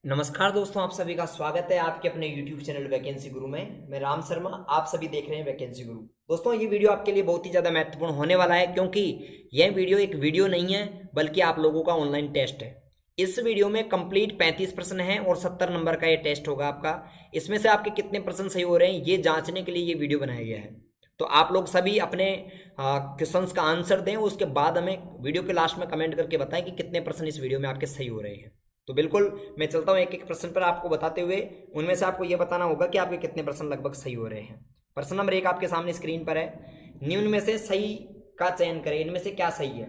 नमस्कार दोस्तों, आप सभी का स्वागत है आपके अपने YouTube चैनल वैकेंसी गुरु में। मैं राम शर्मा, आप सभी देख रहे हैं वैकेंसी गुरु। दोस्तों, ये वीडियो आपके लिए बहुत ही ज़्यादा महत्वपूर्ण होने वाला है, क्योंकि यह वीडियो एक वीडियो नहीं है बल्कि आप लोगों का ऑनलाइन टेस्ट है। इस वीडियो में कंप्लीट 35 प्रश्न है और 70 नंबर का ये टेस्ट होगा आपका। इसमें से आपके कितने प्रश्न सही हो रहे हैं ये जांचने के लिए ये वीडियो बनाया गया है। तो आप लोग सभी अपने क्वेश्चंस का आंसर दें, उसके बाद हमें वीडियो के लास्ट में कमेंट करके बताएं कि कितने प्रश्न इस वीडियो में आपके सही हो रहे हैं। तो बिल्कुल मैं चलता हूँ एक एक प्रश्न पर आपको बताते हुए। उनमें से आपको यह बताना होगा कि आपके कितने प्रश्न लगभग सही हो रहे हैं। प्रश्न नंबर 1 आपके सामने स्क्रीन पर है। निम्न में से सही का चयन करें, इनमें से क्या सही है।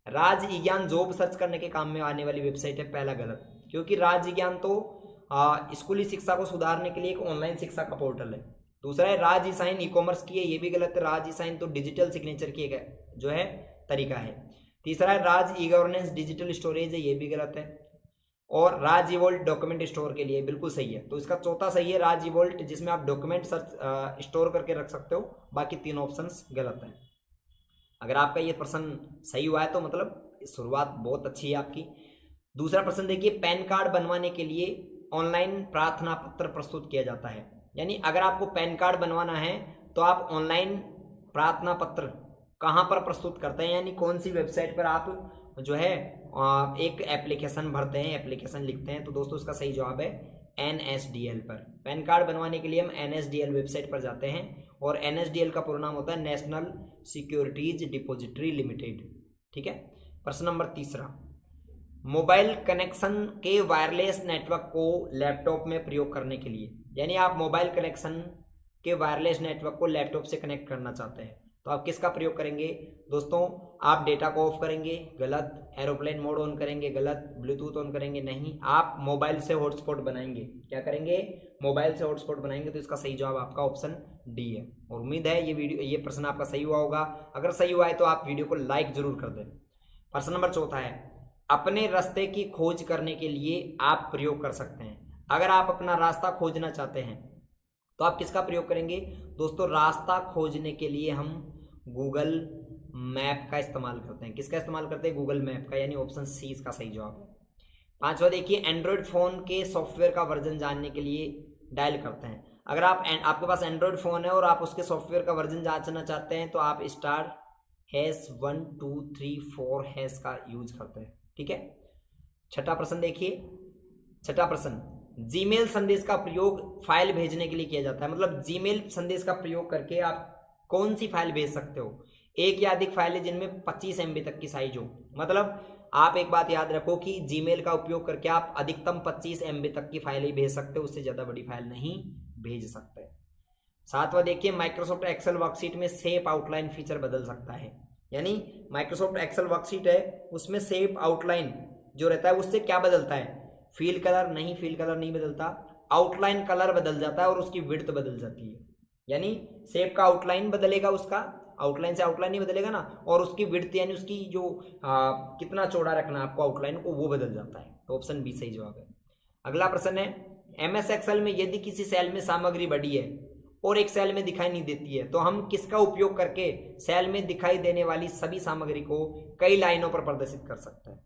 राज विज्ञान जॉब सर्च करने के काम में आने वाली वेबसाइट है। पहला गलत, क्योंकि राज विज्ञान तो स्कूली शिक्षा को सुधारने के लिए एक ऑनलाइन शिक्षा का पोर्टल है। दूसरा है राज ई साइन ई कॉमर्स की है, ये भी गलत है। राज ई साइन तो डिजिटल सिग्नेचर की जो है तरीका है। तीसरा है राज ई गवर्नेंस डिजिटल स्टोरेज है, ये भी गलत है। और राज इवोल्ट डॉक्यूमेंट स्टोर के लिए बिल्कुल सही है। तो इसका चौथा सही है राज इवोल्ट, जिसमें आप डॉक्यूमेंट सर्च स्टोर करके रख सकते हो। बाकी तीन ऑप्शंस गलत हैं। अगर आपका ये प्रश्न सही हुआ है तो मतलब शुरुआत बहुत अच्छी है आपकी। दूसरा प्रश्न देखिए, पैन कार्ड बनवाने के लिए ऑनलाइन प्रार्थना पत्र प्रस्तुत किया जाता है। यानी अगर आपको पैन कार्ड बनवाना है तो आप ऑनलाइन प्रार्थना पत्र कहाँ पर प्रस्तुत करते हैं, यानी कौन सी वेबसाइट पर आप जो है एक एप्लीकेशन भरते हैं, एप्लीकेशन लिखते हैं। तो दोस्तों इसका सही जवाब है NSDL पर। पैन कार्ड बनवाने के लिए हम NSDL वेबसाइट पर जाते हैं, और NSDL का पूरा नाम होता है नेशनल सिक्योरिटीज डिपॉजिटरी लिमिटेड। ठीक है। प्रश्न नंबर तीसरा, मोबाइल कनेक्शन के वायरलेस नेटवर्क को लैपटॉप में प्रयोग करने के लिए, यानी आप मोबाइल कनेक्शन के वायरलेस नेटवर्क को लैपटॉप से कनेक्ट करना चाहते हैं तो आप किसका प्रयोग करेंगे। दोस्तों, आप डेटा को ऑफ करेंगे, गलत। एरोप्लेन मोड ऑन करेंगे, गलत। ब्लूटूथ ऑन करेंगे, नहीं। आप मोबाइल से हॉटस्पॉट बनाएंगे। क्या करेंगे? मोबाइल से हॉटस्पॉट बनाएंगे। तो इसका सही जवाब आपका ऑप्शन डी है। और उम्मीद है ये प्रश्न आपका सही हुआ होगा। अगर सही हुआ है तो आप वीडियो को लाइक जरूर कर दें। प्रश्न नंबर चौथा है, अपने रास्ते की खोज करने के लिए आप प्रयोग कर सकते हैं। अगर आप अपना रास्ता खोजना चाहते हैं तो आप किसका प्रयोग करेंगे। दोस्तों, रास्ता खोजने के लिए हम गूगल मैप का इस्तेमाल करते हैं। किसका इस्तेमाल करते हैं? गूगल मैप का, यानी ऑप्शन सी इसका सही जवाब है। पांचवा देखिए, एंड्रॉयड फोन के सॉफ्टवेयर का वर्जन जानने के लिए डायल करते हैं। अगर आपके पास एंड्रॉयड फोन है और आप उसके सॉफ्टवेयर का वर्जन जांचना चाहते हैं तो आप *12345# का यूज करते हैं। ठीक है। छठा प्रश्न देखिए। छठा प्रश्न, जीमेल संदेश का प्रयोग फाइल भेजने के लिए किया जाता है। मतलब जीमेल संदेश का प्रयोग करके आप कौन सी फाइल भेज सकते हो। एक या अधिक फाइलें जिनमें 25 MB तक की साइज हो। मतलब आप एक बात याद रखो कि जीमेल का उपयोग करके आप अधिकतम 25 MB तक की फाइलें भेज सकते हो, उससे ज़्यादा बड़ी फाइल नहीं भेज सकते। सातवां देखिए, माइक्रोसॉफ्ट एक्सेल वर्कशीट में शेप आउटलाइन फीचर बदल सकता है। यानी माइक्रोसॉफ्ट एक्सेल वर्कशीट है, उसमें शेप आउटलाइन जो रहता है उससे क्या बदलता है? फील कलर नहीं, फील कलर नहीं बदलता। आउटलाइन कलर बदल जाता है और उसकी विड्थ बदल जाती है। यानी शेप का आउटलाइन बदलेगा, उसका आउटलाइन से आउटलाइन नहीं बदलेगा ना, और उसकी विड्थ यानी उसकी जो कितना चौड़ा रखना है आपको आउटलाइन को, वो बदल जाता है। तो ऑप्शन बी सही जवाब है। अगला प्रश्न है, MS एक्सेल में यदि किसी सेल में सामग्री बड़ी है और एक सेल में दिखाई नहीं देती है तो हम किसका उपयोग करके सेल में दिखाई देने वाली सभी सामग्री को कई लाइनों पर प्रदर्शित कर सकते हैं।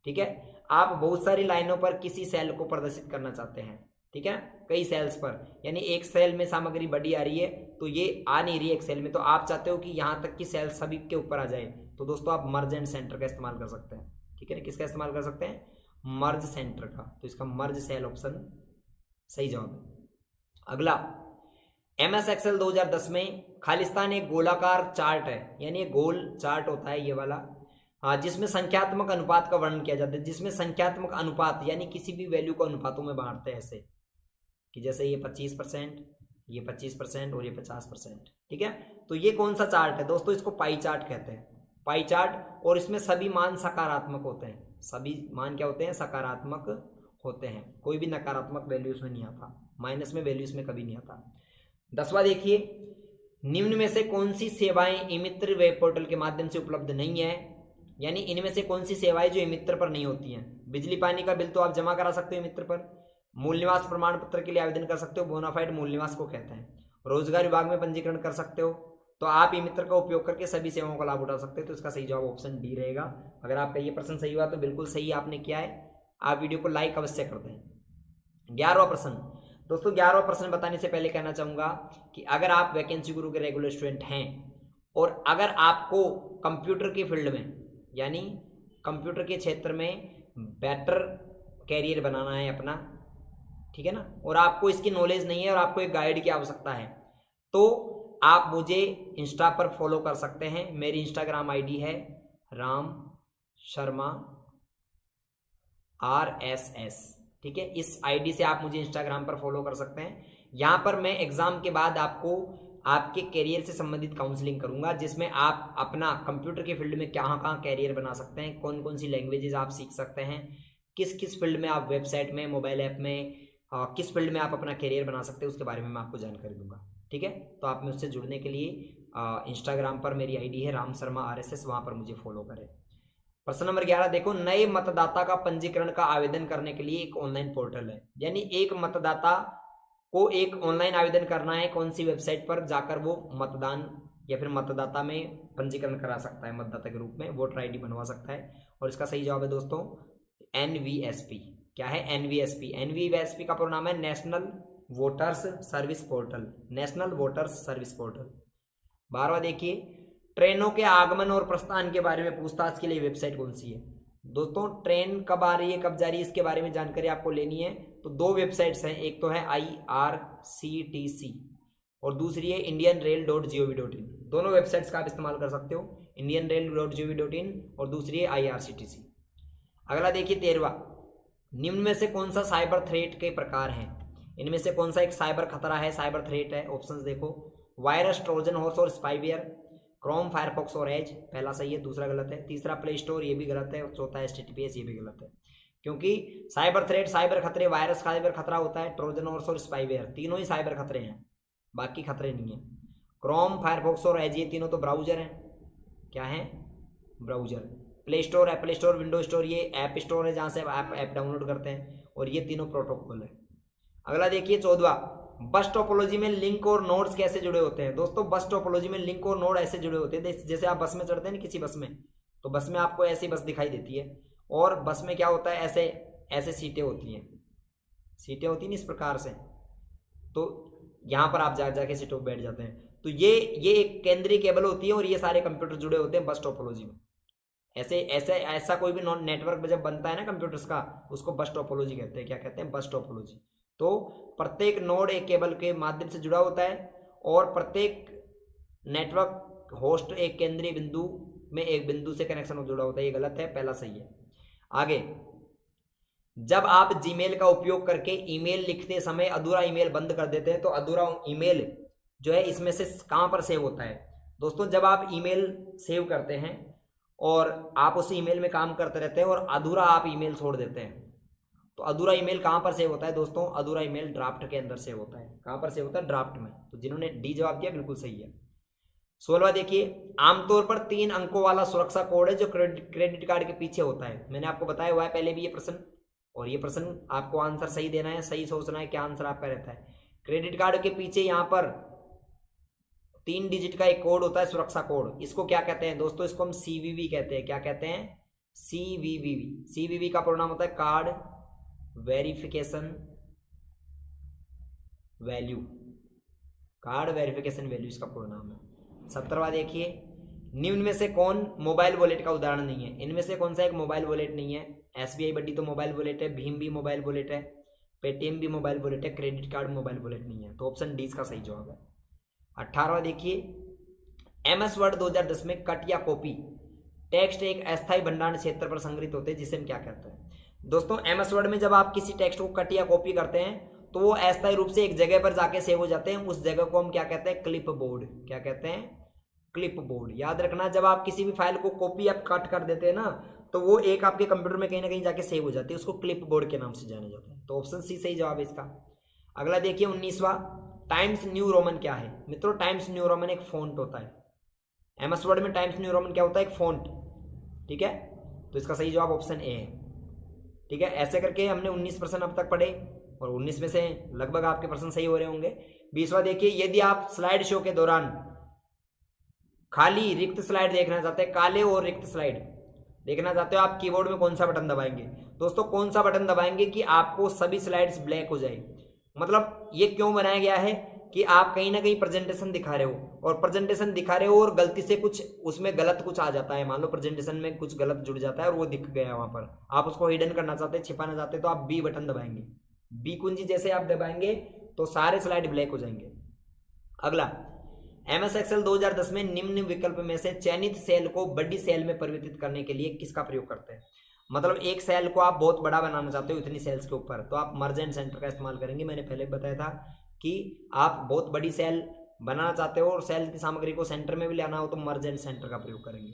ठीक है। आप बहुत सारी लाइनों पर किसी सेल को प्रदर्शित करना चाहते हैं। ठीक है, कई सेल्स पर, यानी एक सेल में सामग्री बड़ी आ रही है तो ये आ नहीं रही है एक सेल में, तो आप चाहते हो कि यहाँ तक की सेल सभी के ऊपर आ जाए। तो दोस्तों आप मर्ज एंड सेंटर का इस्तेमाल कर सकते हैं। ठीक है, किसका इस्तेमाल कर सकते हैं? मर्ज सेंटर का। तो इसका मर्ज सेल ऑप्शन सही जवाब है। अगला, MS एक्सेल 2010 में खालिस्तान एक गोलाकार चार्ट है, यानी एक गोल चार्ट होता है ये वाला, जिसमें संख्यात्मक अनुपात का वर्णन किया जाता है। जिसमें संख्यात्मक अनुपात यानी किसी भी वैल्यू को अनुपातों में बांटते हैं, ऐसे कि जैसे ये 25%, ये 25% और ये 50%। ठीक है। तो ये कौन सा चार्ट है? दोस्तों इसको पाई चार्ट कहते हैं। Pie chart. और इसमें सभी मान सकारात्मक होते हैं। सभी मान क्या होते हैं? सकारात्मक होते हैं। कोई भी नकारात्मक वैल्यू इसमें नहीं आता, माइनस में वैल्यू इसमें कभी नहीं आता। 10वां देखिए, निम्न में से कौन सी सेवाएं ई मित्र वेब पोर्टल के माध्यम से उपलब्ध नहीं है। यानी इनमें से कौन सी सेवाएं जो ई मित्र पर नहीं होती हैं। बिजली पानी का बिल तो आप जमा करा सकते हो ई मित्र पर। मूल निवास प्रमाण पत्र के लिए आवेदन कर सकते हो, बोनाफाइड मूल निवास को कहते हैं। रोजगार विभाग में पंजीकरण कर सकते हो। तो आप ई मित्र का उपयोग करके सभी सेवाओं का लाभ उठा सकते हो। तो इसका सही जवाब ऑप्शन डी रहेगा। अगर आपका ये प्रश्न सही हुआ तो बिल्कुल सही आपने किया है। आप वीडियो को लाइक अवश्य कर दें। 11वां प्रश्न दोस्तों, 11वां प्रश्न बताने से पहले कहना चाहूंगा कि अगर आप वैकेंसी गुरु के रेगुलर स्टूडेंट हैं और अगर आपको कंप्यूटर की फील्ड में यानी कंप्यूटर के क्षेत्र में बेटर कैरियर बनाना है अपना, ठीक है ना, और आपको इसकी नॉलेज नहीं है और आपको एक गाइड की आवश्यकता है, तो आप मुझे इंस्टा पर फॉलो कर सकते हैं। मेरी इंस्टाग्राम आईडी है राम शर्मा RSS, ठीक है। इस आईडी से आप मुझे इंस्टाग्राम पर फॉलो कर सकते हैं। यहाँ पर मैं एग्जाम के बाद आपको आपके करियर से संबंधित काउंसलिंग करूंगा, जिसमें आप अपना कंप्यूटर के फील्ड में कहाँ कहाँ कैरियर बना सकते हैं, कौन कौन सी लैंग्वेजेस आप सीख सकते हैं, किस किस फील्ड में आप वेबसाइट में, मोबाइल ऐप में, किस फील्ड में आप अपना करियर बना सकते हैं, उसके बारे में मैं आपको जानकारी दूंगा, ठीक है। तो आप मुझसे जुड़ने के लिए इंस्टाग्राम पर मेरी आईडी है राम शर्मा RSS, वहाँ पर मुझे फॉलो करें। प्रश्न नंबर 11 देखो, नए मतदाता का पंजीकरण का आवेदन करने के लिए एक ऑनलाइन पोर्टल है, यानी एक मतदाता को एक ऑनलाइन आवेदन करना है, कौन सी वेबसाइट पर जाकर वो मतदान या फिर मतदाता में पंजीकरण करा सकता है, मतदाता के रूप में वोटर आईडी बनवा सकता है। और इसका सही जवाब है दोस्तों NVSP। क्या है? NVSP का पूरा नाम है national voters service portal, national voters service portal. 12वां देखिए, ट्रेनों के आगमन और प्रस्थान के बारे में पूछताछ के लिए वेबसाइट कौन सी है? दोस्तों ट्रेन कब आ रही है, कब जा रही है, इसके बारे में जानकारी आपको लेनी है तो दो वेबसाइट्स हैं, एक तो है IRCTC और दूसरी है indianrail.gov.in। दोनों वेबसाइट्स का आप इस्तेमाल कर सकते हो, indianrail.gov.in और दूसरी है IRCTC। अगला देखिए 13वां, निम्न में से कौन सा साइबर थ्रेट के प्रकार हैं? इनमें से कौन सा एक साइबर खतरा है, साइबर थ्रेट है? ऑप्शंस देखो, वायरस, ट्रोजन हॉर्स और स्पाईवेयर, क्रोम, फायरफॉक्स और एज। पहला सही है, दूसरा गलत है। तीसरा प्ले स्टोर, ये भी गलत है। और चौथा HTTPS, ये भी गलत है, क्योंकि साइबर थ्रेट, साइबर खतरे, वायरस साइबर खतरा होता है, ट्रोजन हॉर्स और स्पाईवेयर तीनों ही साइबर खतरे हैं, बाकी खतरे नहीं है। क्रोम, फायरफॉक्स और एज, ये तीनों तो ब्राउजर हैं। क्या है? Browser. Play store, Apple store, window store, ये ऐप स्टोर है जहाँ से आप ऐप डाउनलोड करते हैं, और ये तीनों प्रोटोकॉल है। अगला देखिए 14वां, बस टोपोलॉजी में लिंक और नोड्स कैसे जुड़े होते हैं? दोस्तों बस टोपोलॉजी में लिंक और नोड ऐसे जुड़े होते हैं, जैसे आप बस में चढ़ते हैं ना किसी बस में, तो बस में आपको ऐसी बस दिखाई देती है, और बस में क्या होता है, ऐसे ऐसे सीटें होती हैं, सीटें होती हैं इस प्रकार से, तो यहाँ पर आप जाके सीटों पर बैठ जाते हैं। तो ये एक केंद्रीय केबल होती है और ये सारे कंप्यूटर जुड़े होते हैं बस टोपोलॉजी में। ऐसा कोई भी नेटवर्क जब बनता है ना कंप्यूटर्स का, उसको बस टोपोलॉजी कहते हैं। क्या कहते हैं? बस टोपोलॉजी। तो प्रत्येक नोड एक केबल के माध्यम से जुड़ा होता है और प्रत्येक नेटवर्क होस्ट एक केंद्रीय बिंदु में एक बिंदु से कनेक्शन जुड़ा होता है। ये गलत है, पहला सही है। आगे, जब आप जीमेल का उपयोग करके ईमेल लिखते समय अधूरा ईमेल बंद कर देते हैं तो अधूरा ईमेल जो है इसमें से कहां पर सेव होता है? दोस्तों जब आप ईमेल सेव करते हैं और आप उस ईमेल में काम करते रहते हैं और अधूरा आप ईमेल छोड़ देते हैं, तो अधूरा ईमेल कहां पर सेव होता है दोस्तों? अधूरा ईमेल ड्राफ्ट के अंदर सेव होता है। कहां पर सेव होता है? ड्राफ्ट में। तो जिन्होंने डी जवाब दिया बिल्कुल सही है। 16वां देखिए, आमतौर पर 3 अंकों वाला सुरक्षा कोड है जो क्रेडिट कार्ड के पीछे होता है। मैंने आपको बताया हुआ है पहले भी ये प्रश्न, और ये प्रश्न आपको आंसर सही देना है, सही सोचना है क्या आंसर आपका रहता है। क्रेडिट कार्ड के पीछे यहाँ पर 3 डिजिट का एक कोड होता है, सुरक्षा कोड। इसको क्या कहते हैं दोस्तों? इसको हम CVV कहते हैं। क्या कहते हैं? CVV का पूरा नाम होता है card verification value, card verification value इसका पूरा नाम है। 17वां देखिए, निम्न में से कौन मोबाइल वॉलेट का उदाहरण नहीं है? इनमें से कौन सा एक मोबाइल वॉलेट नहीं है? SBI बड्डी तो मोबाइल वॉलेट है, भीम भी मोबाइल वॉलेट है, पेटीएम भी मोबाइल वॉलेट है, क्रेडिट कार्ड मोबाइल वॉलेट नहीं है। तो ऑप्शन डी इसका सही जवाब है। 18वां देखिए, MS वर्ड 2010 में कट या कॉपी टेक्स्ट एक अस्थायी भंडारण क्षेत्र पर संग्रहित होते हैं, जिसे हम क्या कहते हैं? दोस्तों MS वर्ड में जब आप किसी टेक्स्ट को कट या कॉपी करते हैं तो वो अस्थायी रूप से एक जगह पर जाके सेव हो जाते हैं। उस जगह को हम क्या कहते हैं? Clip board. क्या कहते हैं? Clip board. याद रखना, जब आप किसी भी फाइल को कॉपी या कट कर देते हैं ना, तो वो एक आपके कंप्यूटर में कहीं ना कहीं जाके सेव हो जाती है, उसको क्लिप बोर्ड के नाम से जाना जाता है। तो ऑप्शन सी सही जवाब है इसका। अगला देखिए 19वां, टाइम्स न्यू रोमन क्या है? मित्रों टाइम्स न्यू रोमन एक फॉन्ट होता है। MS वर्ड में टाइम्स न्यू रोमन क्या होता है? एक फॉन्ट, ठीक है। तो इसका सही जवाब ऑप्शन ए है, ठीक है। ऐसे करके हमने 19 प्रश्न अब तक पढ़े और 19 में से लगभग आपके प्रश्न सही हो रहे होंगे। 20वां देखिए, यदि आप स्लाइड शो के दौरान खाली रिक्त स्लाइड देखना चाहते हैं, काले और रिक्त स्लाइड, देखना चाहते हो आप कीबोर्ड में कौन सा बटन दबाएंगे? दोस्तों कौन सा बटन दबाएंगे कि आपको सभी स्लाइड्स ब्लैक हो जाए? मतलब ये क्यों बनाया गया है कि आप कहीं ना कहीं प्रेजेंटेशन दिखा रहे हो और प्रेजेंटेशन दिखा रहे हो और गलती से कुछ उसमें गलत कुछ आ जाता है, मान लो प्रेजेंटेशन में कुछ गलत जुड़ जाता है और वो दिख गया वहां पर, आप उसको हिडन करना चाहते हैं, छिपाना चाहते हैं, तो आप बी बटन दबाएंगे। बी कुंजी जैसे आप दबाएंगे तो सारे स्लाइड ब्लैक हो जाएंगे। अगला, MS Excel 2010 में निम्न विकल्प में से चयनित सेल को बड़ी सेल में परिवर्तित करने के लिए किसका प्रयोग करते हैं? मतलब एक सेल को आप बहुत बड़ा बनाना चाहते हो इतनी सेल्स के ऊपर, तो आप मर्ज एंड सेंटर का इस्तेमाल करेंगे। मैंने पहले बताया था कि आप बहुत बड़ी सेल बनाना चाहते हो और सेल की सामग्री को सेंटर में भी लाना हो तो मर्ज एंड सेंटर का प्रयोग करेंगे।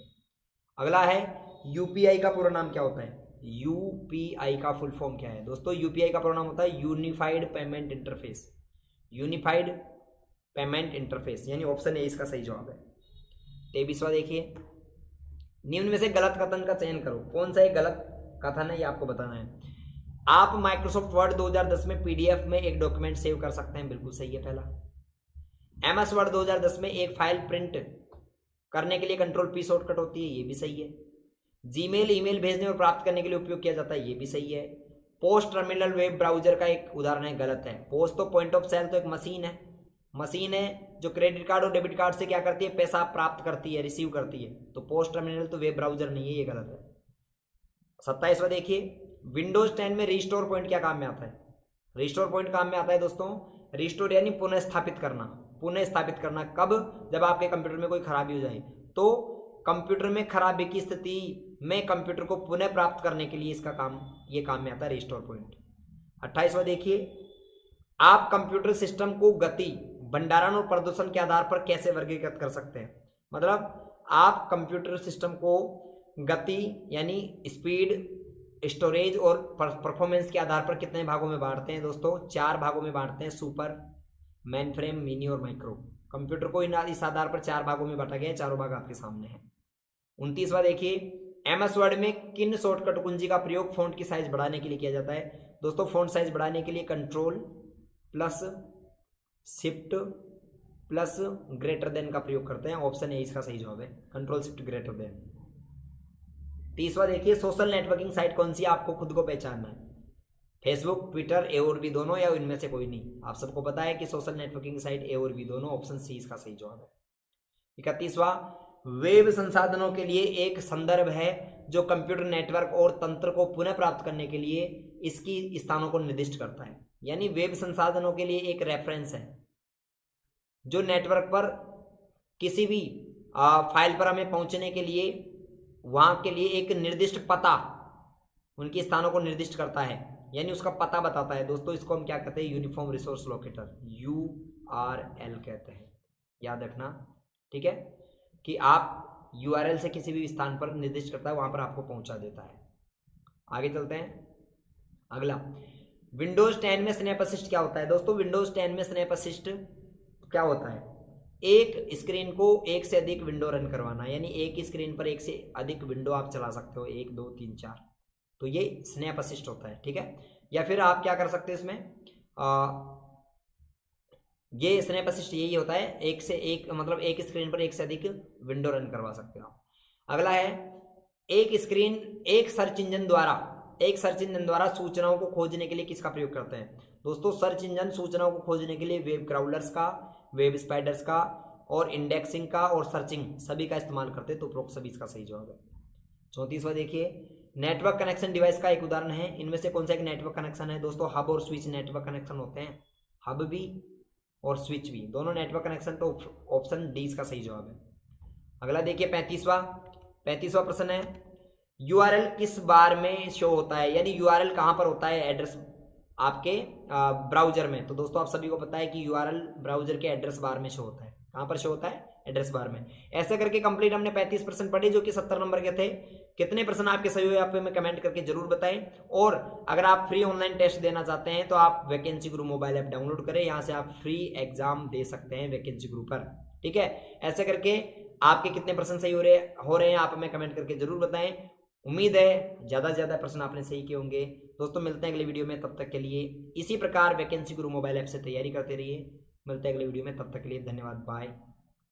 अगला है, यूपीआई का पूरा नाम क्या होता है? यूपीआई का फुल फॉर्म क्या है? दोस्तों यूपीआई का पूरा नाम होता है unified payment interface. Unified payment interface, यानी ऑप्शन ए इसका सही जवाब है। 23वां देखिए, निम्न में से गलत कथन का चयन करो। कौन सा एक गलत कथन है ये आपको बताना है। आप माइक्रोसॉफ्ट वर्ड 2010 में पीडीएफ में एक डॉक्यूमेंट सेव कर सकते हैं, बिल्कुल सही है पहला। एमएस वर्ड 2010 में एक फाइल प्रिंट करने के लिए कंट्रोल पी शॉर्टकट होती है, ये भी सही है। जीमेल ईमेल भेजने और प्राप्त करने के लिए उपयोग किया जाता है, ये भी सही है। पोस्ट टर्मिनल वेब ब्राउजर का एक उदाहरण है, गलत है। पोस्ट तो पॉइंट ऑफ सेल तो एक मशीन है जो क्रेडिट कार्ड और डेबिट कार्ड से क्या करती है, पैसा प्राप्त करती है, रिसीव करती है। तो पोस्ट टर्मिनल तो वेब ब्राउजर नहीं है, ये गलत है। 27वां देखिए, विंडोज 10 में रिस्टोर पॉइंट क्या काम में आता है? रिस्टोर पॉइंट काम में आता है दोस्तों, रिस्टोर यानी पुनः स्थापित करना। पुनः स्थापित करना कब? जब आपके कंप्यूटर में कोई खराबी हो जाए, तो कंप्यूटर में खराबी की स्थिति में कंप्यूटर को पुनः प्राप्त करने के लिए इसका काम, ये काम में आता है रिस्टोर पॉइंट। 28वां देखिए, आप कंप्यूटर सिस्टम को गति, भंडारण और प्रदूषण के आधार पर कैसे वर्गीकृत कर सकते हैं? मतलब आप कंप्यूटर सिस्टम को गति यानी स्पीड, स्टोरेज और परफॉर्मेंस के आधार पर कितने भागों में बांटते हैं? दोस्तों 4 भागों में बांटते हैं, सुपर, मेन फ्रेम, मिनी और माइक्रो। कंप्यूटर को इस आधार पर 4 भागों में बांटा गया है, चारों भाग आपके सामने हैं। 29वां देखिए, एमएस वर्ड में किन शॉर्टकट कुंजी का प्रयोग फ़ॉन्ट की साइज बढ़ाने के लिए किया जाता है? दोस्तों फ़ॉन्ट साइज बढ़ाने के लिए control plus shift plus greater than का प्रयोग करते हैं। ऑप्शन ए इसका सही जवाब है, कंट्रोल शिफ्ट ग्रेटर देन। 30वां देखिए, सोशल नेटवर्किंग साइट कौन सी है? आपको खुद को पहचानना है, फेसबुक, ट्विटर, ए और बी दोनों या इनमें से कोई नहीं। आप सबको पता है कि सोशल नेटवर्किंग साइट ए और बी दोनों, ऑप्शन सी इसका सही जवाब है। 31वां, वेब संसाधनों के लिए एक संदर्भ है जो कंप्यूटर नेटवर्क और तंत्र को पुनः प्राप्त करने के लिए इसकी स्थानों को निर्दिष्ट करता है। यानी वेब संसाधनों के लिए एक रेफरेंस है जो नेटवर्क पर किसी भी फाइल पर हमें पहुंचने के लिए वहां के लिए एक निर्दिष्ट पता, उनकी स्थानों को निर्दिष्ट करता है, यानी उसका पता बताता है। दोस्तों इसको हम क्या कहते हैं? यूनिफॉर्म रिसोर्स लोकेटर, URL कहते हैं, याद रखना, ठीक है, कि आप URL से किसी भी स्थान पर निर्दिष्ट करता है, वहां पर आपको पहुंचा देता है। आगे चलते हैं। अगला, विंडोज 10 में स्नैप असिस्ट क्या होता है? दोस्तों विंडोज 10 में स्नैप असिस्ट क्या होता है? एक स्क्रीन को एक से अधिक विंडो रन करवाना, यानी एक स्क्रीन पर एक से अधिक विंडो आप चला सकते हो, 1 2 3 4, तो ये स्नैप असिस्ट होता है, ठीक है। या फिर आप क्या कर सकते हैं इसमें, ये स्नैप असिस्ट यही होता है, एक से एक, मतलब एक स्क्रीन पर एक से अधिक विंडो रन करवा सकते हो आप। अगला है, एक सर्च इंजन द्वारा सूचनाओं को खोजने के लिए किसका प्रयोग करते हैं? दोस्तों सर्च इंजन सूचनाओं को खोजने के लिए वेब क्राउलर्स का, वेब स्पाइडर्स का और इंडेक्सिंग का और सर्चिंग सभी का इस्तेमाल करते हैं, तो उपरोक्त सभी इसका सही जवाब है। 34वां देखिए, नेटवर्क कनेक्शन डिवाइस का एक उदाहरण है, इनमें से कौन सा एक नेटवर्क कनेक्शन है? दोस्तों हब और स्विच नेटवर्क कनेक्शन होते हैं, हब भी और स्विच भी, दोनों नेटवर्क कनेक्शन, तो ऑप्शन डी इसका सही जवाब है। अगला देखिए 35वां प्रश्न है, यूआरएल किस बार में शो होता है? यानी यूआरएल कहां पर होता है एड्रेस आपके ब्राउजर में? तो दोस्तों आप सभी को पता है कि यूआरएल ब्राउजर के एड्रेस बार में शो होता है। कहां पर शो होता है? एड्रेस बार में। ऐसे करके कंप्लीट हमने 35 प्रश्न पढ़े जो कि 70 नंबर के थे। कितने प्रश्न आपके सही हुए आप में कमेंट करके जरूर बताएं। और अगर आप फ्री ऑनलाइन टेस्ट देना चाहते हैं तो आप वैकेंसी गुरु मोबाइल ऐप डाउनलोड करें, यहां से आप फ्री एग्जाम दे सकते हैं वैकेंसी गुरु पर, ठीक है। ऐसे करके आपके कितने प्रश्न सही हो रहे हैं आप हमें कमेंट करके जरूर बताएं। उम्मीद है ज्यादा से ज्यादा प्रश्न आपने सही किए होंगे। दोस्तों मिलते हैं अगले वीडियो में, तब तक के लिए इसी प्रकार वैकेंसी गुरु मोबाइल ऐप से तैयारी करते रहिए। मिलते हैं अगले वीडियो में, तब तक के लिए धन्यवाद, बाय।